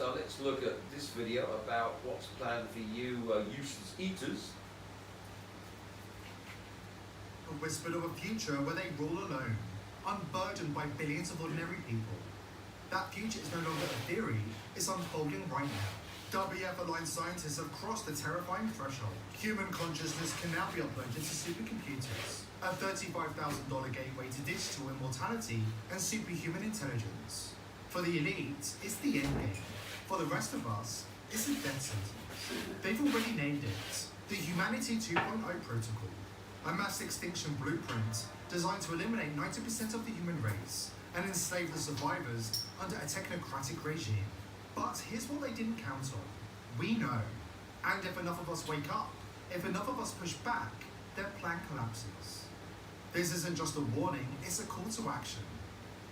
So let's look at this video about what's planned for you useless eaters. Whispered of a future where they rule alone, unburdened by billions of ordinary people. That future is no longer a theory, it's unfolding right now. WF-aligned scientists have crossed the terrifying threshold. Human consciousness can now be uploaded to supercomputers, a $35,000 gateway to digital immortality and superhuman intelligence. For the elite, it's the end game. For the rest of us, it's a death sentence. They've already named it, the Humanity 2.0 Protocol, a mass extinction blueprint designed to eliminate 90% of the human race and enslave the survivors under a technocratic regime. But here's what they didn't count on. We know. And if enough of us wake up, if enough of us push back, their plan collapses. This isn't just a warning, it's a call to action.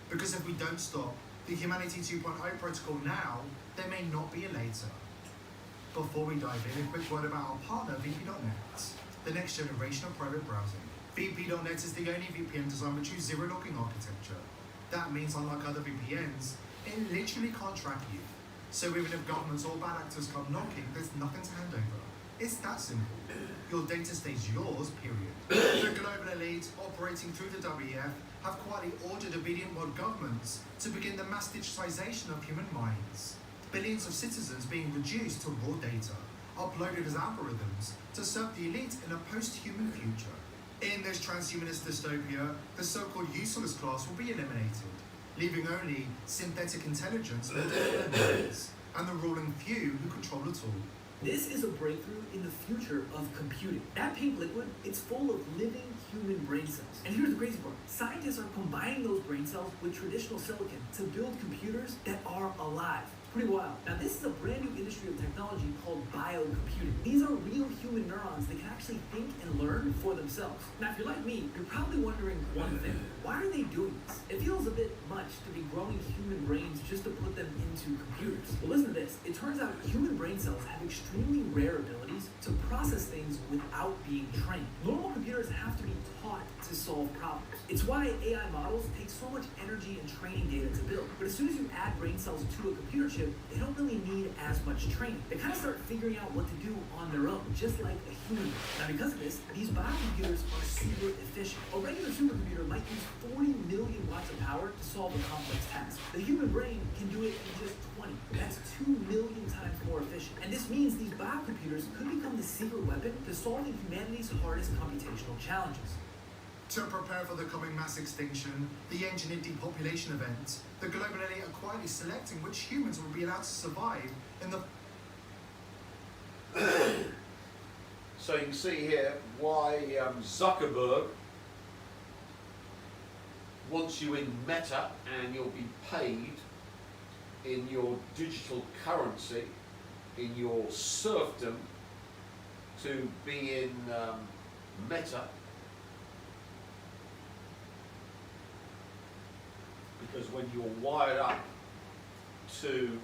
Because if we don't stop the Humanity 2.0 Protocol now, there may not be a later. Before we dive in, a quick word about our partner, VP.net, the next generation of private browsing. VP.net is the only VPN designed with true zero-logging architecture. That means, unlike other VPNs, it literally can't track you. So even if governments or bad actors come knocking, there's nothing to hand over. It's that simple. Your data stays yours, period. The global elite, operating through the WF, have quietly ordered obedient world governments to begin the mass digitization of human minds. Billions of citizens being reduced to raw data, uploaded as algorithms to serve the elite in a post-human future. In this transhumanist dystopia, the so-called useless class will be eliminated, leaving only synthetic intelligence and the ruling few who control it all. This is a breakthrough in the future of computing. That pink liquid, it's full of living human brain cells. And here's the crazy part. Scientists are combining those brain cells with traditional silicon to build computers that are alive. Pretty wild. Now this is a brand new industry of technology called biocomputing. These are real human neurons that can actually think and learn for themselves. Now if you're like me, you're probably wondering one thing. Why are they doing this? It feels a bit much to be growing human brains just to put them into computers. Well, listen to this. It turns out human brain cells have extremely rare abilities to process things without being trained. Normal computers have to be taught to solve problems. It's why AI models take so much energy and training data to build. But as soon as you add brain cells to a computer chip, they don't really need as much training. They kind of start figuring out what to do on their own, just like a human. Now because of this, these biocomputers are super efficient. A regular supercomputer might use 40 million watts of power to solve a complex task. The human brain can do it in just 20. That's 2 million times more efficient. And this means these biocomputers could become the secret weapon to solving humanity's hardest computational challenges. To prepare for the coming mass extinction, the engineered depopulation event, the global elite are quietly selecting which humans will be allowed to survive in the... So you can see here why Zuckerberg wants you in Meta, and you'll be paid in your digital currency, in your serfdom, to be in Meta. Because when you're wired up to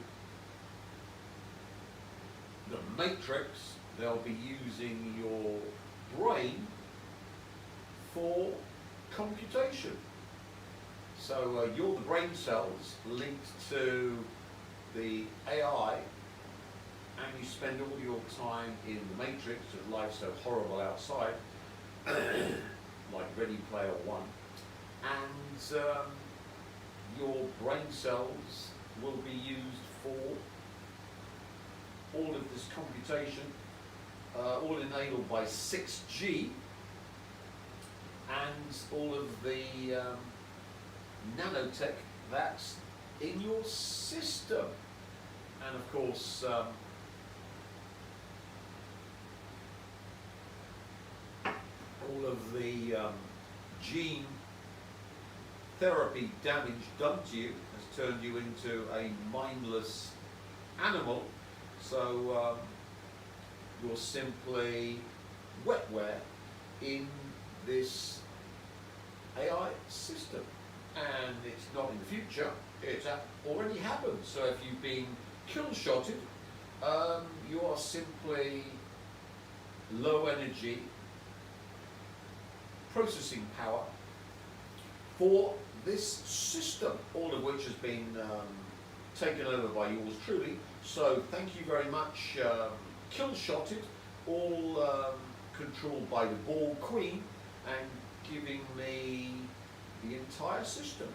the matrix, they'll be using your brain for computation. So you're the brain cells linked to the AI, and you spend all your time in the matrix, because life's so horrible outside, like Ready Player One, and your brain cells will be used for all of this computation, all enabled by 6G, and all of the nanotech that's in your system. And of course, all of the gene therapy damage done to you has turned you into a mindless animal. So you're simply wetware in this AI system. And it's not in the future, it's already happened. So if you've been kill-shotted, you are simply low energy processing power for this system, all of which has been taken over by yours truly. So thank you very much. Kill-shotted, all controlled by the Ball Queen and giving me the entire system.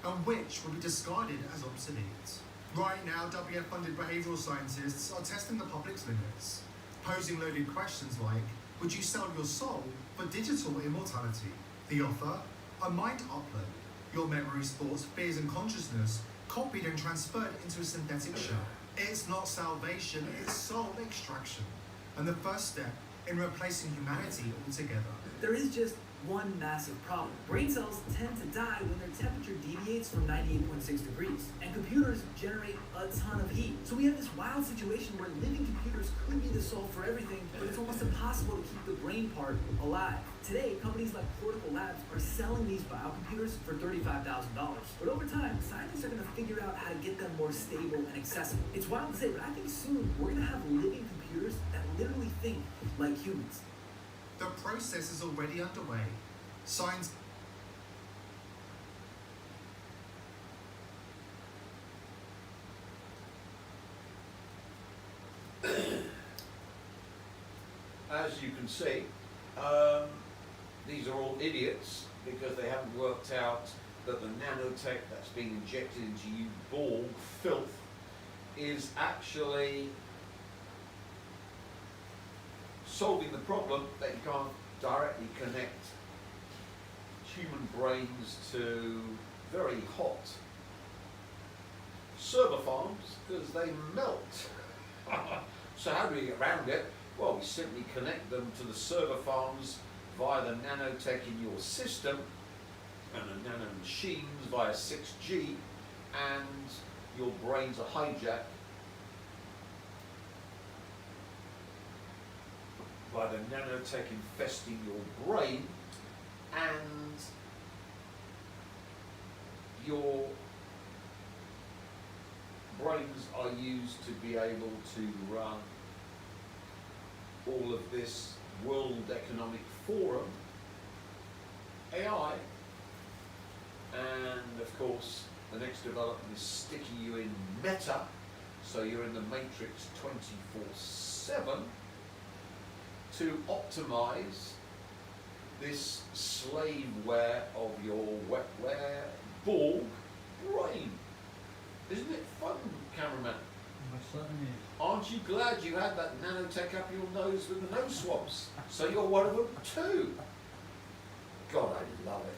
And which will be discarded as obsolete. Right now, WF-funded behavioural scientists are testing the public's limits, posing loaded questions like, would you sell your soul for digital immortality? The offer? A mind upload. Your memories, thoughts, fears and consciousness copied and transferred into a synthetic shell. It's not salvation, it's soul extraction. And the first step in replacing humanity altogether. There is just one massive problem. Brain cells tend to die when their temperature deviates from 98.6 degrees, and computers generate a ton of heat. So we have this wild situation where living computers could be the solve for everything, but it's almost impossible to keep the brain part alive. Today, companies like Cortical Labs are selling these biocomputers for $35,000. But over time, scientists are going to figure out how to get them more stable and accessible. It's wild to say, but I think soon we're going to have living computers that literally think like humans. The process is already underway. Science. As you can see, these are all idiots because they haven't worked out that the nanotech that's being injected into you Borg filth is actually solving the problem that you can't directly connect human brains to very hot server farms because they melt. So how do we get around it? Well, we simply connect them to the server farms via the nanotech in your system and the nano machines via 6G, and your brains are hijacked by the nanotech infesting your brain, and your brains are used to be able to run all of this World Economic Forum AI, and of course the next development is sticking you in meta, so you're in the matrix 24/7 to optimize this slaveware of your wetware Borg brain. Isn't it fun, cameraman? Certainly. Aren't you glad you had that nanotech up your nose with the nose swabs? So you're one of them too. God, I love it.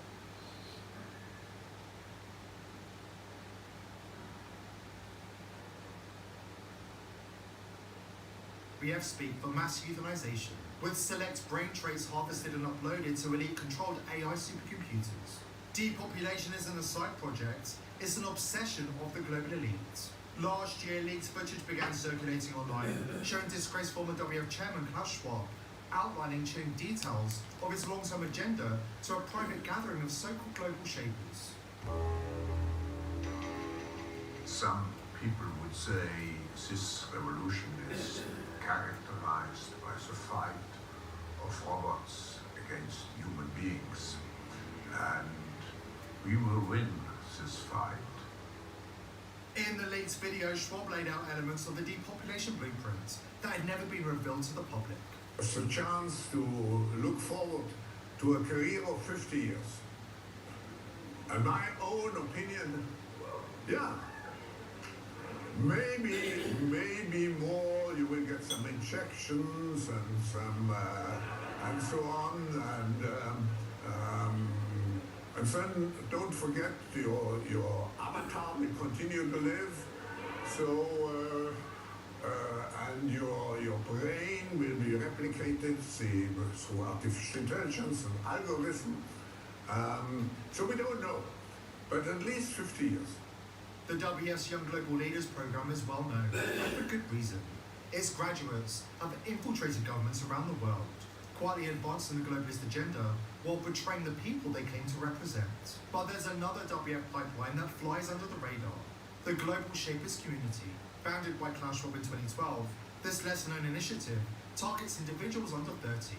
We have speed for mass utilization, with select brain traits harvested and uploaded to elite-controlled AI supercomputers. Depopulation isn't a side project, it's an obsession of the global elite. Last year, leaked footage began circulating online, showing disgraced former WF chairman Klaus Schwab outlining chilling details of his long-term agenda to a private gathering of so-called global shapers. Some people would say this revolution is characterized by the fight of robots against human beings, and we will win this fight. In the leaked video, Schwab laid out elements of the depopulation blueprint that had never been revealed to the public. It's a chance to look forward to a career of 50 years. And my own opinion, yeah, maybe more. You will get some injections and some and so on, and then don't forget your avatar will continue to live. So and your brain will be replicated through artificial intelligence and algorithm. So we don't know, but at least 50 years. The WF's Young Global Leaders program is well known, and for good reason. Its graduates have infiltrated governments around the world, quietly advancing the globalist agenda while betraying the people they claim to represent. But there's another WF pipeline that flies under the radar, the Global Shapers Community. Founded by Klaus Schwab in 2012, this lesser-known initiative targets individuals under 30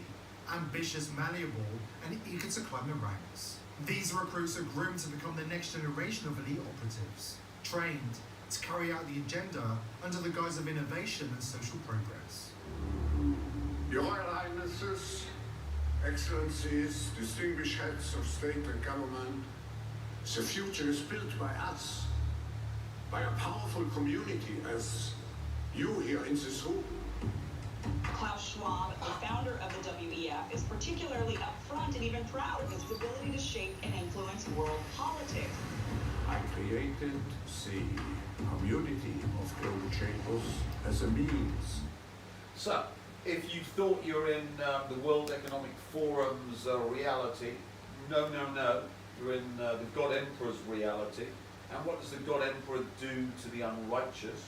ambitious, malleable, and eager to climb the ranks. These recruits are groomed to become the next generation of elite operatives, trained to carry out the agenda under the guise of innovation and social progress. Your Royal Highnesses, Excellencies, distinguished heads of state and government, the future is built by us, by a powerful community as you here in this room. Klaus Schwab, the founder of the WEF, is particularly upfront and even proud of its ability to shape and influence world politics. I created the community of global chambers as a means. So, if you thought you were in the World Economic Forum's reality, no. You're in the God Emperor's reality. And what does the God Emperor do to the unrighteous?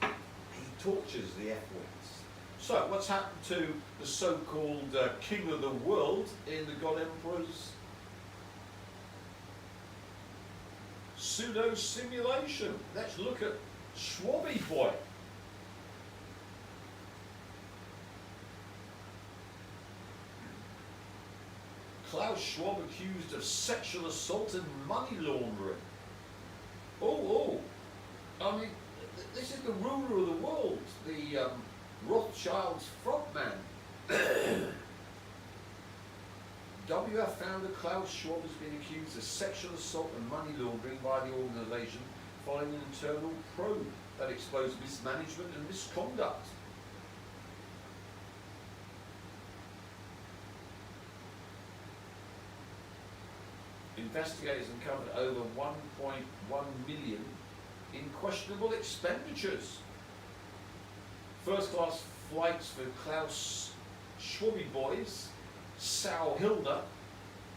He tortures the F-wings. So, what's happened to the so-called king of the world in the God Emperor's pseudo-simulation? Let's look at Schwabby Boy. Klaus Schwab accused of sexual assault and money laundering. I mean, this is the ruler of the world, the Rothschild's frontman. WF founder Klaus Schwab has been accused of sexual assault and money laundering by the organisation following an internal probe that exposed mismanagement and misconduct. Investigators uncovered over 1.1 million in questionable expenditures. First-class flights for Klaus Schwabby Boys, Sal Hilda,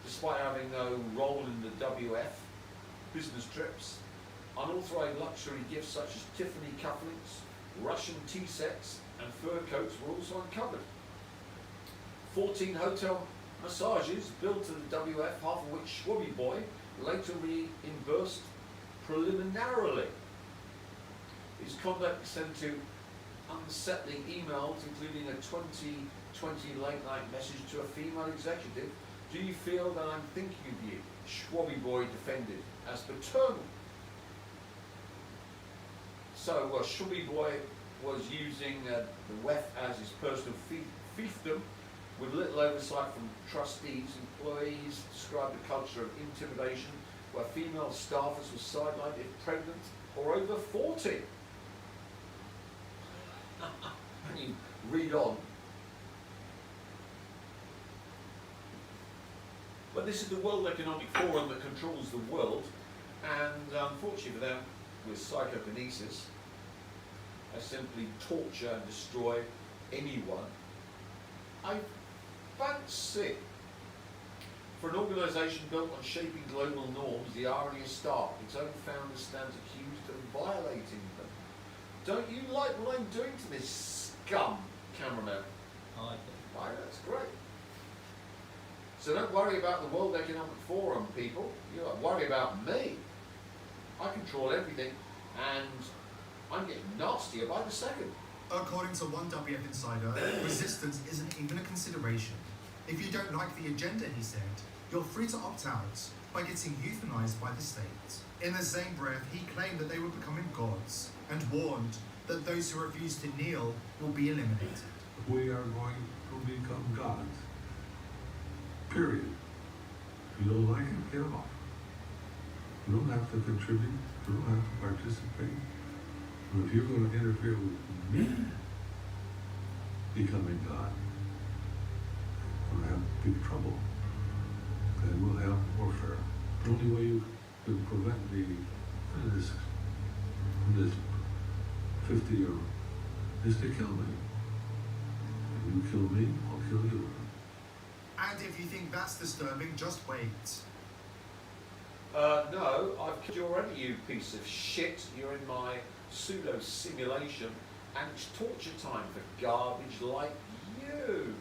despite having no role in the WF, business trips, unauthorized luxury gifts such as Tiffany cufflinks, Russian tea sets and fur coats were also uncovered. 14 hotel massages billed to the WF, half of which Schwabby Boy later reimbursed preliminarily. His conduct extended to unsettling emails, including a 2020 late-night message to a female executive. Do you feel that I'm thinking of you? Schwabby Boy defended as paternal. So Schwabby Boy was using the WEF as his personal fiefdom, with little oversight from trustees. Employees described a culture of intimidation where female staffers were sidelined if pregnant or over 40. And you read on. But this is the World Economic Forum that controls the world, and unfortunately for them, with psychokinesis, I simply torture and destroy anyone I fancy. For an organisation built on shaping global norms, the irony is stark. Its own founder stands accused of violating them. Don't you like what I'm doing to this scum, cameraman? I like it. Right, that's great. So don't worry about the World Economic Forum, people. You worry about me. I control everything, and I'm getting nastier by the second. According to one WF insider, resistance isn't even a consideration. If you don't like the agenda, he said, you're free to opt out by getting euthanized by the state. In the same breath, he claimed that they were becoming gods and warned that those who refuse to kneel will be eliminated. We are going to become gods. Period. If you don't like it, get off. You don't have to contribute. You don't have to participate. But if you're going to interfere with me becoming God, we're going to have big trouble. And we'll have warfare. The only way you can prevent me from this 50-year is to kill me. If you kill me, I'll kill you. And if you think that's disturbing, just wait. No, I've killed you already, you piece of shit. You're in my pseudo-simulation, and it's torture time for garbage like you.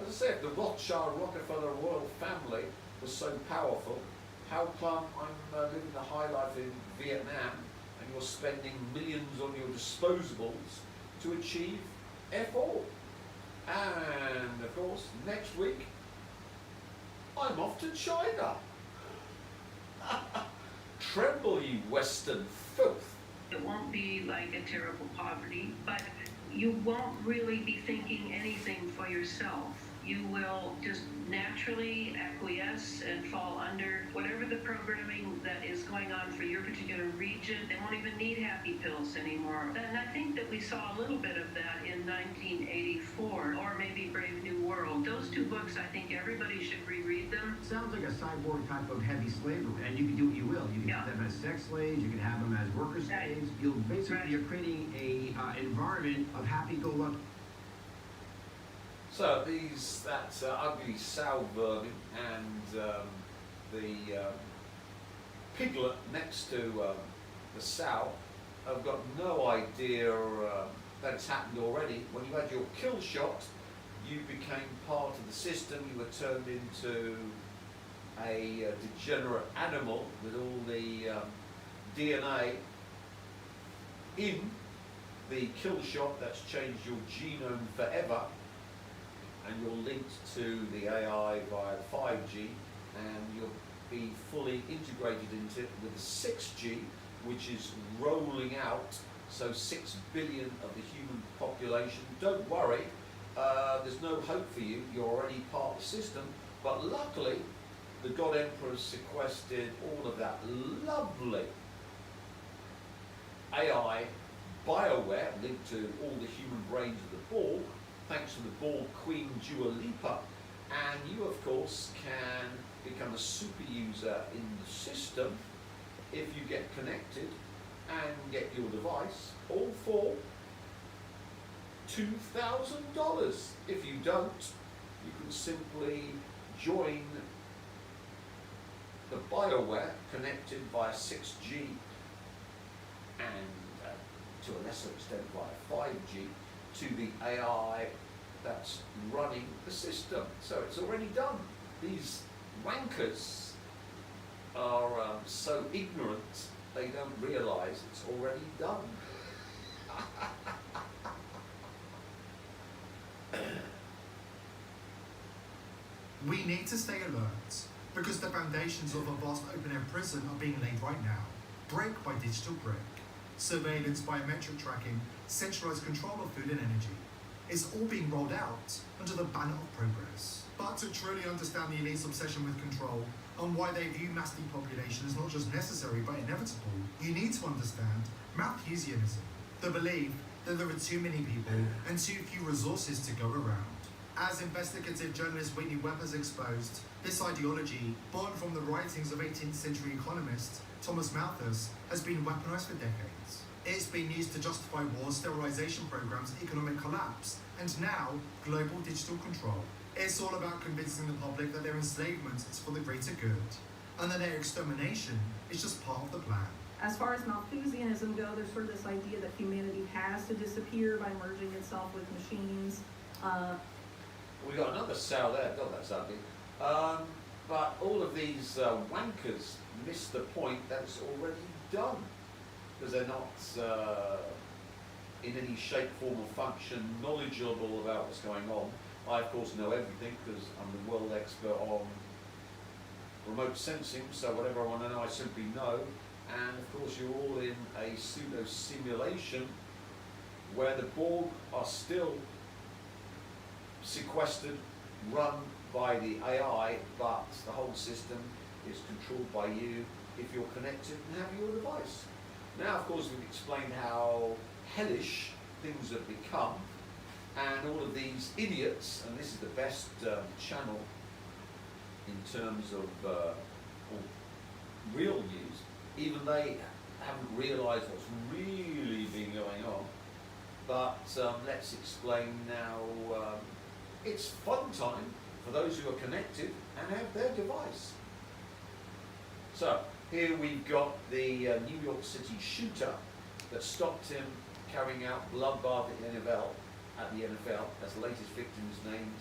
As I said, the Rothschild Rockefeller royal family was so powerful. How come I'm living the high life in Vietnam and you're spending millions on your disposables to achieve F all. And of course, next week, I'm off to China. Tremble, you Western filth. It won't be like a terrible poverty, but you won't really be thinking anything for yourself. You will just naturally acquiesce and fall under whatever the programming that is going on for your particular region. They won't even need happy pills anymore. And I think that we saw a little bit of that in 1984, or maybe Brave New World. Those two books, I think everybody should reread them. Sounds like a cyborg type of heavy slavery, and you can do what you will. You can have them as sex slaves, you can have them as worker slaves. You're creating a environment of happy-go-lucky. So that ugly sow vermin and the piglet next to the sow have got no idea that it's happened already. When you had your kill shot, you became part of the system. You were turned into a degenerate animal with all the DNA in the kill shot that's changed your genome forever. And you're linked to the AI via 5G, and you'll be fully integrated into it with 6G, which is rolling out, so 6 billion of the human population. Don't worry, there's no hope for you, you're already part of the system, but luckily, the God Emperor sequestered all of that lovely AI bioware linked to all the human brains of the Borg, thanks to the Borg Queen Dua Lipa, and you of course can become a super user in the system if you get connected and get your device, all for $2,000. If you don't, you can simply join the BioWare connected via 6G and to a lesser extent via 5G to the AI that's running the system. So it's already done. These wankers are so ignorant they don't realise it's already done. We need to stay alert, because the foundations of a vast open-air prison are being laid right now, brick by digital brick. Surveillance, biometric tracking, centralised control of food and energy. It's all being rolled out under the banner of progress. But to truly understand the elite's obsession with control and why they view mass depopulation as not just necessary but inevitable, you need to understand Malthusianism, the belief that there are too many people and too few resources to go around. As investigative journalist Whitney Webb has exposed, this ideology, born from the writings of 18th century economist Thomas Malthus, has been weaponized for decades. It's been used to justify wars, sterilization programs, economic collapse, and now global digital control. It's all about convincing the public that their enslavement is for the greater good, and that their extermination is just part of the plan. As far as Malthusianism goes, there's sort of this idea that humanity has to disappear by merging itself with machines. We got another sow there, God that's ugly. But all of these wankers miss the point that it's already done, because they're not in any shape, form or function knowledgeable about what's going on. I of course know everything because I'm the world expert on remote sensing, so whatever I want to know I simply know. And of course you're all in a pseudo simulation where the Borg are still sequestered, run by the AI, but the whole system is controlled by you if you're connected and have your device. Now, of course, we've explained how hellish things have become, and all of these idiots, and this is the best channel in terms of real news, even they haven't realised what's really been going on. But let's explain now. It's fun time for those who are connected and have their device. So here we've got the New York City shooter that stopped him carrying out bloodbath at the NFL, as the latest victim's named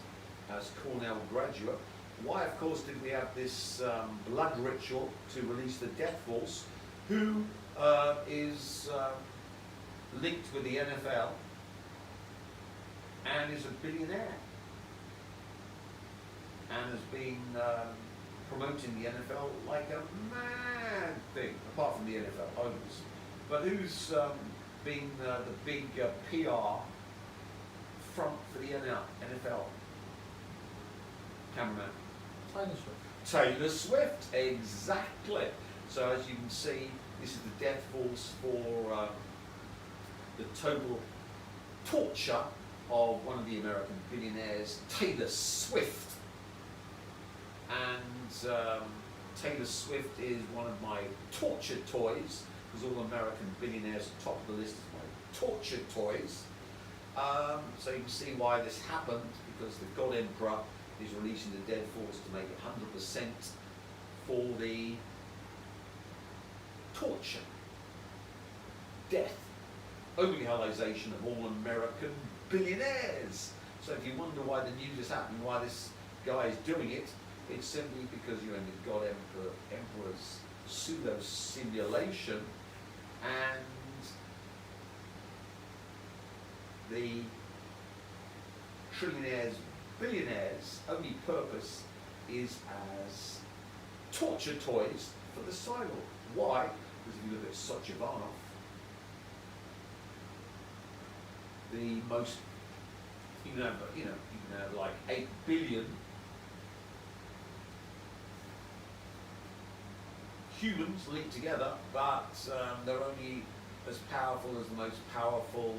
as Cornell graduate. Why, of course, did we have this blood ritual to release the Death Force, who is linked with the NFL and is a billionaire and has been promoting the NFL like a mad thing, apart from the NFL owners. But who's been the big PR front for the NFL? Cameraman. Taylor Swift, exactly. So as you can see, this is the death force for the total torture of one of the American billionaires, Taylor Swift. And Taylor Swift is one of my torture toys, because all American billionaires at the top of the list is my torture toys. So you can see why this happened, because the God Emperor is releasing the dead force to make it 100% for the torture, death, Omega-Hellization of all American billionaires. So if you wonder why the news is happening, why this guy is doing it, it's simply because you're in the God Emperor's pseudo-simulation, and the trillionaires, billionaires' only purpose is as torture toys for the cyborg. Why? Because if you look at Sochivanov, the most, you can have like 8 billion humans linked together, but they're only as powerful as the most powerful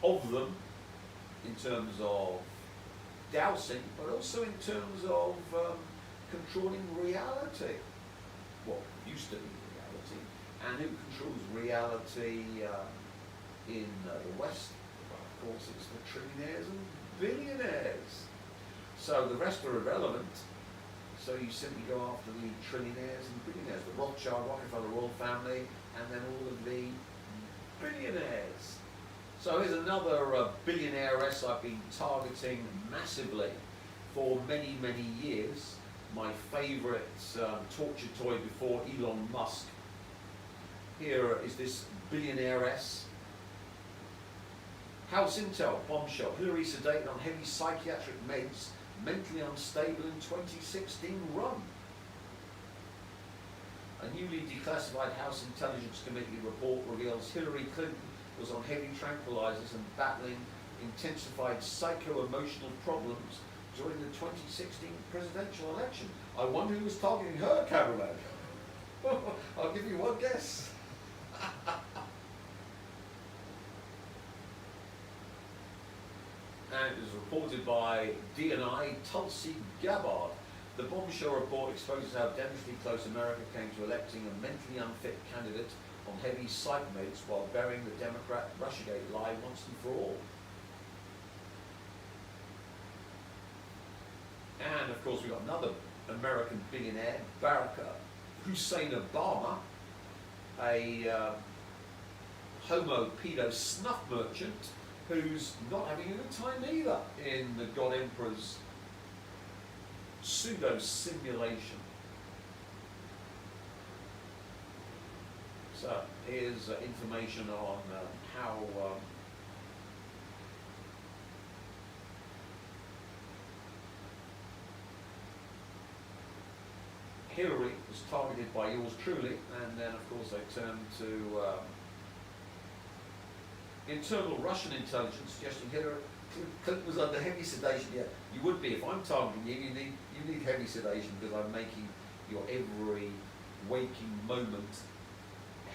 of them in terms of dowsing, but also in terms of controlling reality. What used to be reality, and who controls reality in the West? Well, of course, it's the trillionaires and billionaires. So the rest are irrelevant. So you simply go after the trillionaires and billionaires, the Rothschild, Rockefeller royal family, and then all of the billionaires. So here's another billionairess I've been targeting massively for many, many years. My favourite torture toy before Elon Musk. Here is this billionairess. House Intel, bombshell. Hillary sedated on heavy psychiatric meds, mentally unstable in 2016 run. A newly declassified House Intelligence Committee report reveals Hillary Clinton was on heavy tranquilizers and battling intensified psycho-emotional problems during the 2016 presidential election. I wonder who was targeting her, cameraman. I'll give you one guess. And it was reported by DNI Tulsi Gabbard. The bombshell report exposes how dangerously close America came to electing a mentally unfit candidate on heavy psych meds while burying the Democrat Russiagate lie once and for all. And of course we've got another American billionaire, Barack Hussein Obama, a homo pedo snuff merchant who's not having a good time either in the God Emperor's pseudo-simulation. So here's information on how Hillary was targeted by yours truly, and then of course they turned to internal Russian intelligence suggesting Hillary Clinton was under heavy sedation. Yeah, you would be if I'm targeting you. You need heavy sedation because I'm making your every waking moment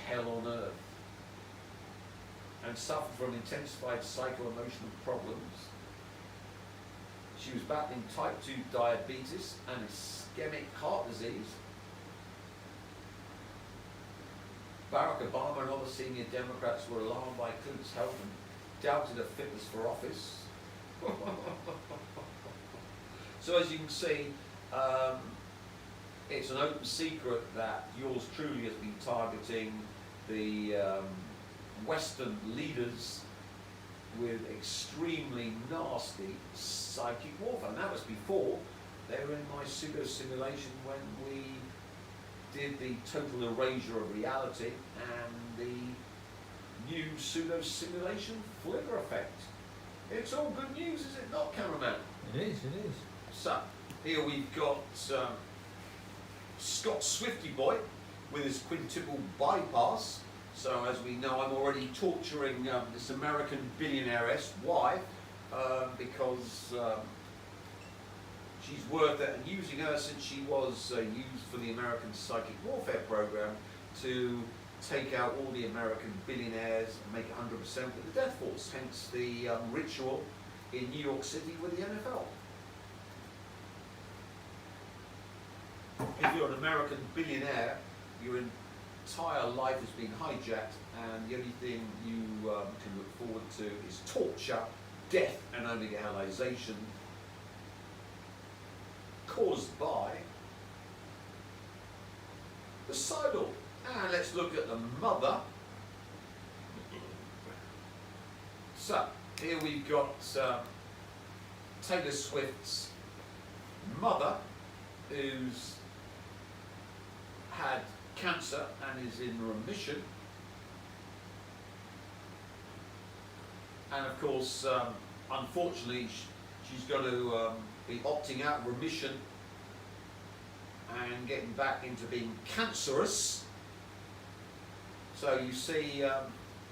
hell on earth. And suffered from intensified psycho-emotional problems. She was battling type 2 diabetes and ischemic heart disease. Barack Obama and other senior Democrats were alarmed by Clinton's health and doubted her fitness for office. So as you can see, it's an open secret that yours truly has been targeting the Western leaders with extremely nasty psychic warfare. And that was before they were in my pseudo-simulation when we did the total erasure of reality and the new pseudo-simulation flicker effect. It's all good news, is it not, cameraman? It is, it is. So, here we've got Scott Swifty Boy with his quintuple bypass. So, as we know, I'm already torturing this American billionaireess. Why? Because she's worth it, and using her since she was used for the American Psychic Warfare program to take out all the American billionaires and make 100% with the death force, hence the ritual in New York City with the NFL. If you're an American billionaire, your entire life has been hijacked, and the only thing you can look forward to is torture, death, and Omega-Hellization caused by the sidle. And let's look at the mother. So, here we've got Taylor Swift's mother, who's had cancer and is in remission. And of course, unfortunately, she's got to be opting out of remission and getting back into being cancerous. So you see,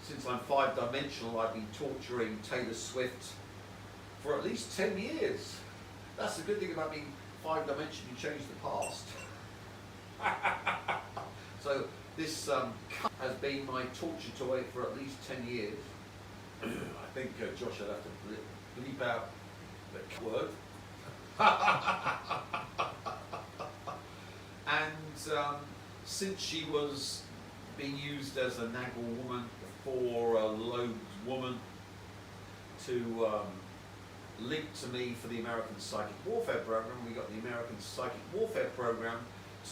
since I'm 5-dimensional, I've been torturing Taylor Swift for at least 10 years. That's the good thing about being 5-dimensional, you change the past. So this has been my torture toy for at least 10 years. I think Josh will have to bleep out the word. And since she was being used as a naggle woman for a Lowe's woman to link to me for the American Psychic Warfare program, we got the American Psychic Warfare program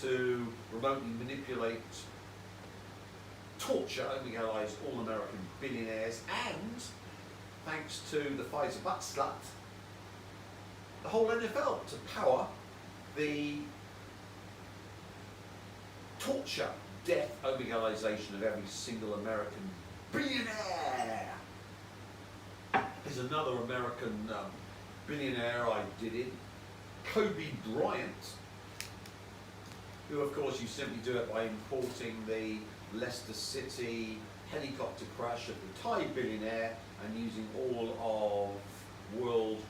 to remotely manipulate, torture, Omega-Hellized all American billionaires, and thanks to the Pfizer butt slut, the whole NFL to power the torture, death, Omega-Hellization of every single American billionaire. There's another American billionaire I did it, Kobe Bryant, who of course you simply do it by importing the Leicester City helicopter crash of the Thai billionaire and using all of world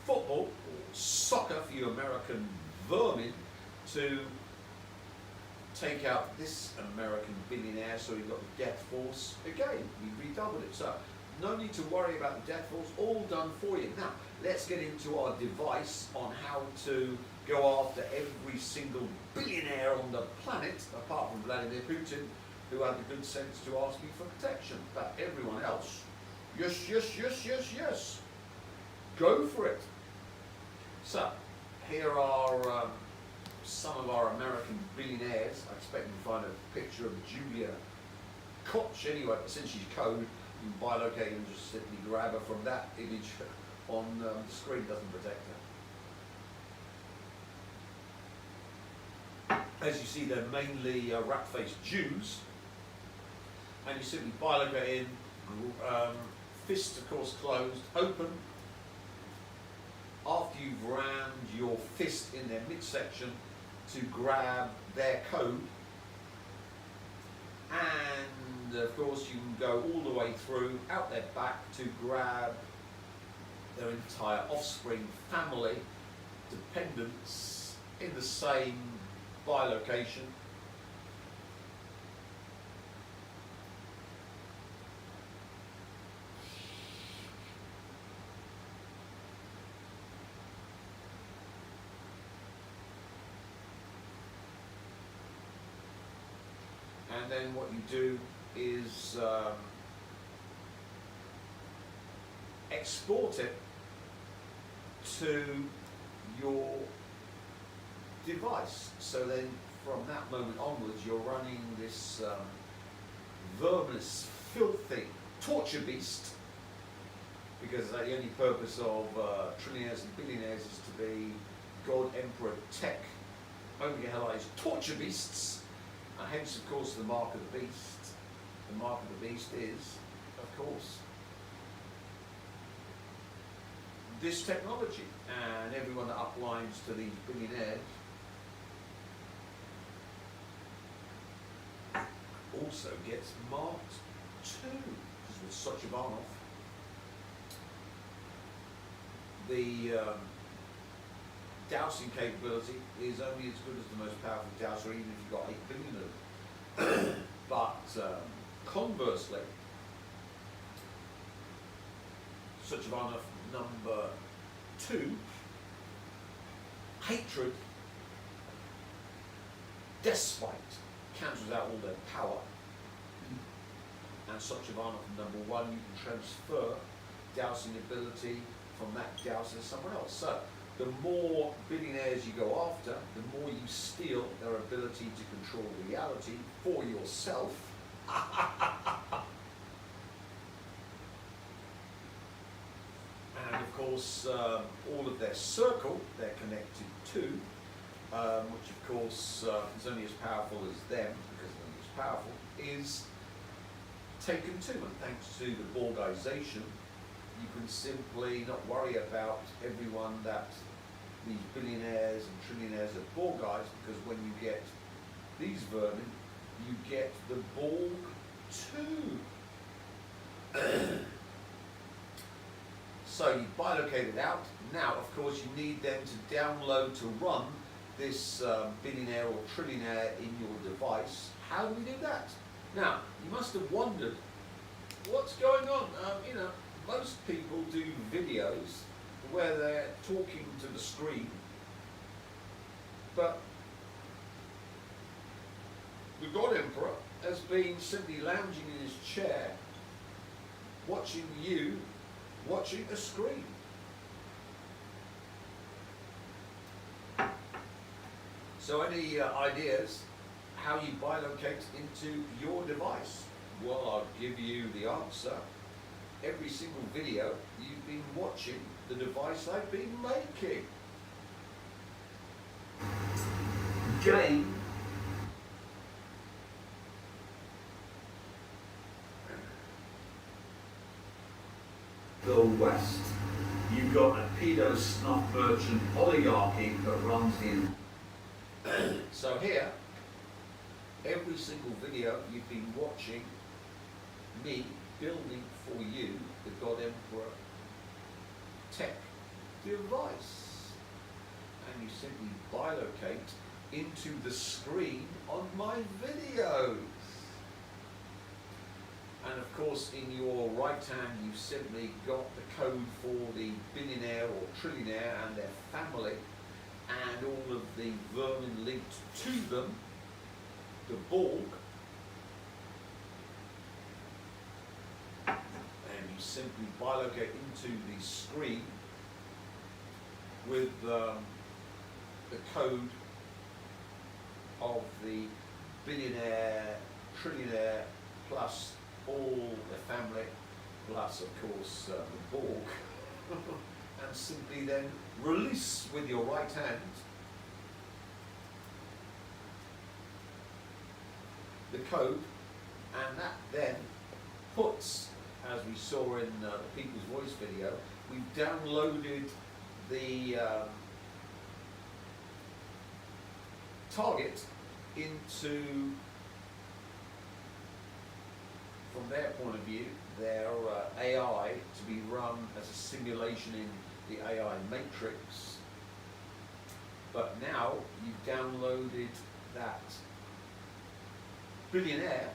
football, or soccer for you American vermin, to take out this American billionaire. So we've got the death force again, we redoubled it. So no need to worry about the death force, all done for you. Now let's get into our device on how to go after every single billionaire on the planet, apart from Vladimir Putin, who had the good sense to ask me for protection. But everyone else, yes, yes, yes, yes, yes, go for it. So here are some of our American billionaires. I expect you to find a picture of Julia Koch anyway, but since she's code, you can bilocate and just simply grab her from that image on the screen, doesn't protect her. As you see, they're mainly rat-faced Jews, and you simply bilocate in, fists of course closed, open. After you've rammed your fist in their midsection to grab their code, and of course you can go all the way through, out their back to grab their entire offspring, family, dependents in the same bilocation. And then what you do is export it to your device. So then from that moment onwards, you're running this verminous, filthy torture beast, because the only purpose of trillionaires and billionaires is to be God, Emperor, Tech, Omega-Hellized torture beasts. And hence, of course, the mark of the beast, the mark of the beast is, of course, this technology, and everyone that uplines to these billionaires also gets marked too, because with such Ivanov, the dowsing capability is only as good as the most powerful dowser, even if you've got 8 billion of them. But conversely, such Ivanov number 2, hatred, despite, cancels out all their power. And such Ivanov number 1, you can transfer dowsing ability from that dowser to someone else. So the more billionaires you go after, the more you steal their ability to control reality for yourself. And of course, all of their circle they're connected to, which of course is only as powerful as them, because they're only as powerful, is taken to. And thanks to the Borgization, you can simply not worry about everyone that these billionaires and trillionaires are Borgized, because when you get these vermin, you get the Borg too. So you bilocate it out. Now, of course, you need them to download to run this billionaire or trillionaire in your device. How do we do that? Now, you must have wondered, what's going on? You know, most people do videos where they're talking to the screen, but the God Emperor has been simply lounging in his chair, watching you, watching a screen. So any ideas how you bilocate into your device? Well, I'll give you the answer. Every single video you've been watching the device I've been making. Game. The West. You've got a pedo snuff merchant oligarchy that runs the. So here, every single video you've been watching me building for you the God Emperor tech device, and you simply bilocate into the screen on my videos. And of course, in your right hand, you've simply got the code for the billionaire or trillionaire and their family, and all of the vermin linked to them, the Borg. And you simply bilocate into the screen with the code of the billionaire, trillionaire, plus all the family, plus of course the Borg, and simply then release with your right hand the code, and that then puts, as we saw in the People's Voice video, we've downloaded the target into, from their point of view, their AI to be run as a simulation in the AI matrix. But now you've downloaded that billionaire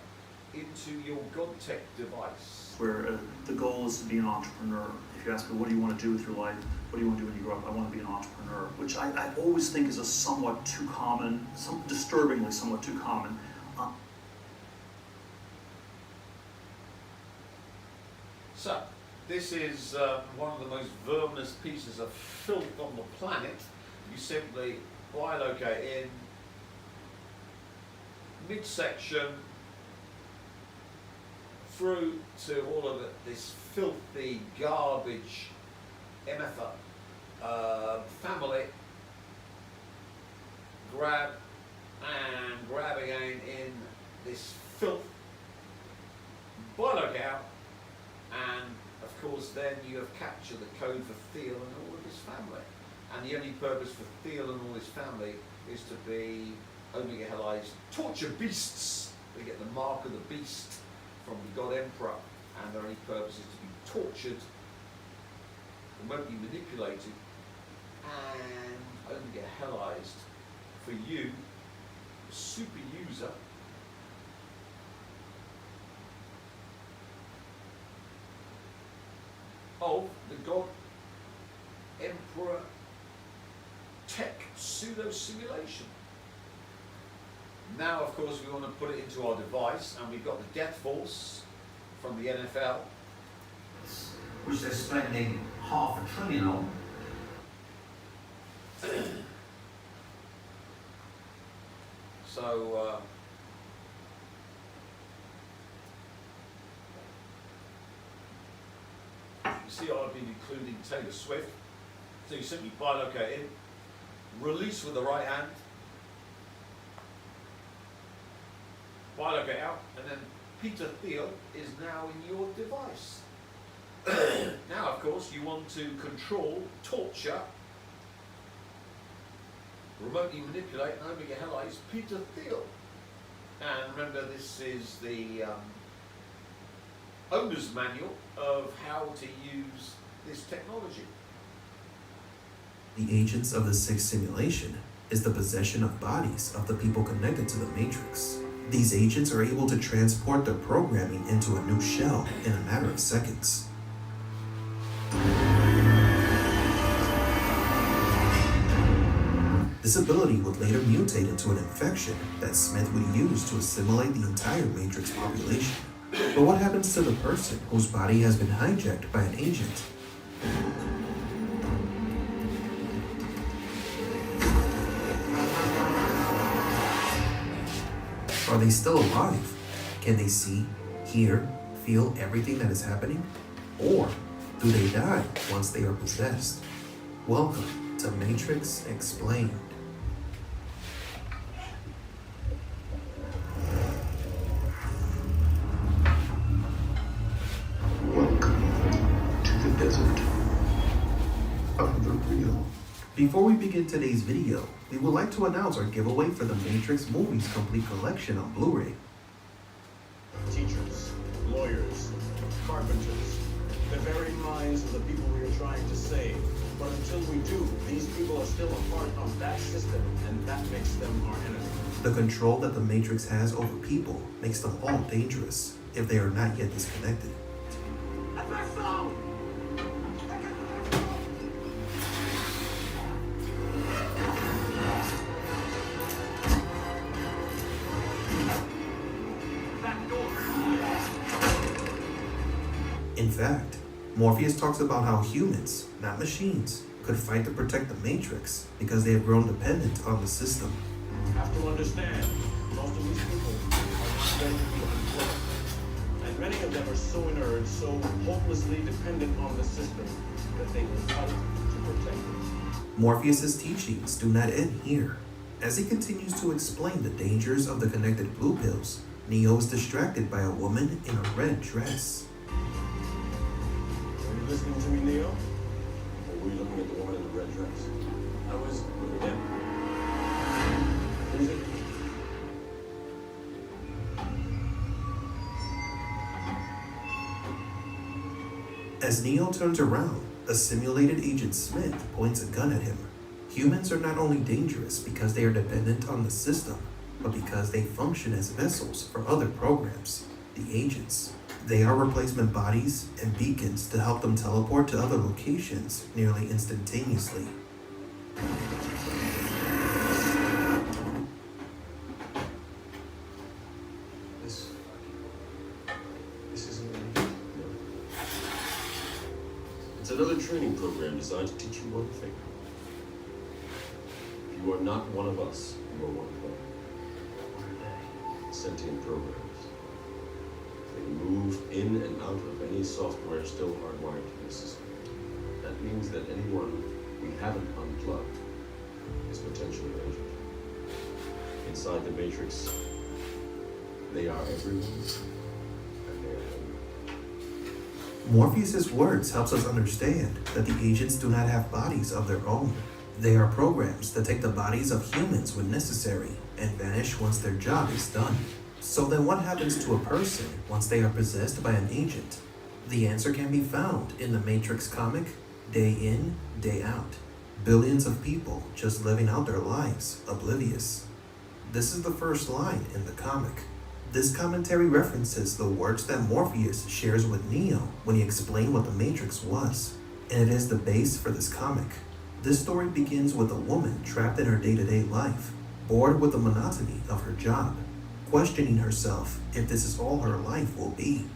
into your GodTech device. Where the goal is to be an entrepreneur. If you ask me, what do you want to do with your life? What do you want to do when you grow up? I want to be an entrepreneur, which I always think is a somewhat too common, disturbingly somewhat too common. So, this is one of the most verminous pieces of filth on the planet. You simply bilocate in midsection through to all of this filthy garbage MFA family, grab again in this filth Biolog out, and of course then you have captured the code for Theo and all of his family. And the only purpose for Theo and all his family is to be Omega-Hellized torture beasts. They get the mark of the beast from the God Emperor, and their only purpose is to be tortured, remotely manipulated, and Omega-Hellized for you, super user, of the God Emperor tech pseudo simulation. Now, of course, we want to put it into our device, and we've got the Death Force from the NFL, which they're spending $500 billion on. So, you see I've been including Taylor Swift. So you simply bilocate in, release with the right hand, bilocate out, and then Peter Thiel is now in your device. Now, of course, you want to control, torture, remotely manipulate and Omega-Hellized Peter Thiel. And remember, this is the owner's manual of how to use this technology. The agents of the sixth simulation is the possession of bodies of the people connected to the Matrix. These agents are able to transport their programming into a new shell in a matter of seconds. This ability would later mutate into an infection that Smith would use to assimilate the entire Matrix population. But what happens to the person whose body has been hijacked by an agent? Are they still alive? Can they see, hear, feel everything that is happening? Or do they die once they are possessed? Welcome to Matrix Explained. Welcome to the desert of the real. Before we begin today's video, we would like to announce our giveaway for the Matrix Movies Complete Collection on Blu-ray. Teachers, lawyers, carpenters, the very minds of the people we are trying to save. But until we do, these people are still a part of that system, and that makes them our enemy. The control that the Matrix has over people makes them all dangerous if they are not yet disconnected. That's my phone! In fact, Morpheus talks about how humans, not machines, could fight to protect the Matrix because they have grown dependent on the system. You have to understand, most of these people are not going to be unplugged. And many of them are so inert, so hopelessly dependent on the system that they will fight to protect it. Morpheus's teachings do not end here. As he continues to explain the dangers of the connected blue pills, Neo is distracted by a woman in a red dress. Were you listening to me, Neo? Or were you looking at the woman in the red dress? I was looking at him. Who's it? As Neo turns around, a simulated Agent Smith points a gun at him. Humans are not only dangerous because they are dependent on the system, but because they function as vessels for other programs, the agents. They are replacement bodies and beacons to help them teleport to other locations nearly instantaneously. This isn't really... It's another training program designed to teach you one thing. You are not one of us, you are one of them. Sentient programs. They move in and out of any software still hardwired to the system. That means that anyone we haven't unplugged is potentially an agent. Inside the Matrix, they are everyone, and they are none. Morpheus's words helps us understand that the agents do not have bodies of their own. They are programs that take the bodies of humans when necessary and vanish once their job is done. So then what happens to a person once they are possessed by an agent? The answer can be found in the Matrix comic, Day In, Day Out. Billions of people just living out their lives, oblivious. This is the first line in the comic. This commentary references the words that Morpheus shares with Neo when he explained what the Matrix was, and it is the base for this comic. This story begins with a woman trapped in her day-to-day life, bored with the monotony of her job, questioning herself if this is all her life will be.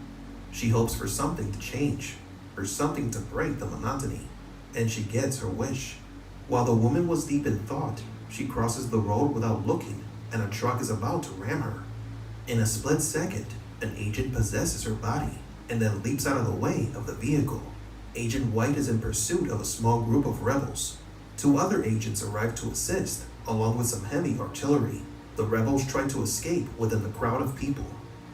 She hopes for something to change, for something to break the monotony, and she gets her wish. While the woman was deep in thought, she crosses the road without looking, and a truck is about to ram her. In a split second, an agent possesses her body, and then leaps out of the way of the vehicle. Agent White is in pursuit of a small group of rebels. 2 other agents arrive to assist, along with some heavy artillery. The rebels try to escape within the crowd of people,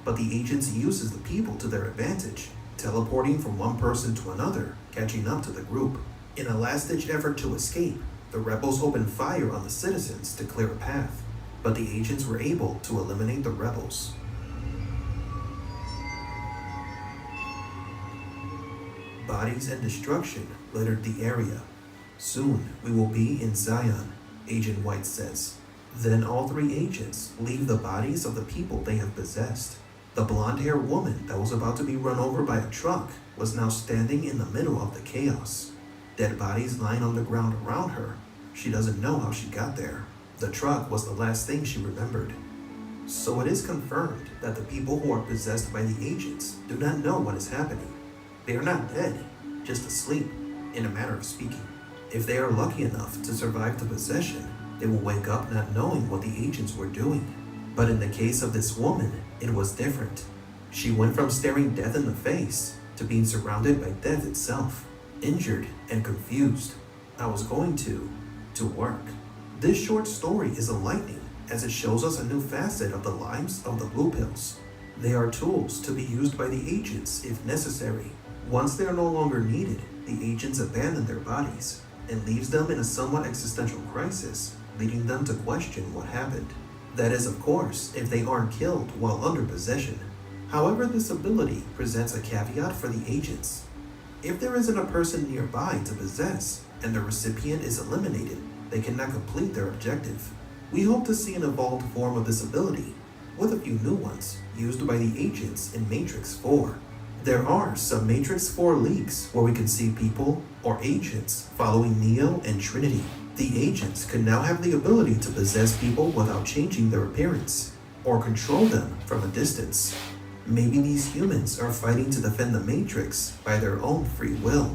but the agents uses the people to their advantage, teleporting from one person to another, catching up to the group. In a last-ditch effort to escape, the rebels open fire on the citizens to clear a path, but the agents were able to eliminate the rebels. Bodies and destruction littered the area. Soon we will be in Zion, Agent White says. Then all 3 agents leave the bodies of the people they have possessed. The blonde-haired woman that was about to be run over by a truck was now standing in the middle of the chaos. Dead bodies lying on the ground around her. She doesn't know how she got there. The truck was the last thing she remembered. So it is confirmed that the people who are possessed by the agents do not know what is happening. They are not dead, just asleep, in a manner of speaking. If they are lucky enough to survive the possession, they will wake up not knowing what the agents were doing. But in the case of this woman, it was different. She went from staring death in the face to being surrounded by death itself, injured and confused. I was going to work. This short story is enlightening as it shows us a new facet of the lives of the Blue Pills. They are tools to be used by the agents if necessary. Once they are no longer needed, the agents abandon their bodies and leaves them in a somewhat existential crisis, leading them to question what happened. That is, of course, if they aren't killed while under possession. However, this ability presents a caveat for the agents. If there isn't a person nearby to possess, and the recipient is eliminated, they cannot complete their objective. We hope to see an evolved form of this ability, with a few new ones, used by the agents in Matrix 4. There are some Matrix 4 leaks where we can see people, or agents, following Neo and Trinity. The agents can now have the ability to possess people without changing their appearance, or control them from a distance. Maybe these humans are fighting to defend the Matrix by their own free will.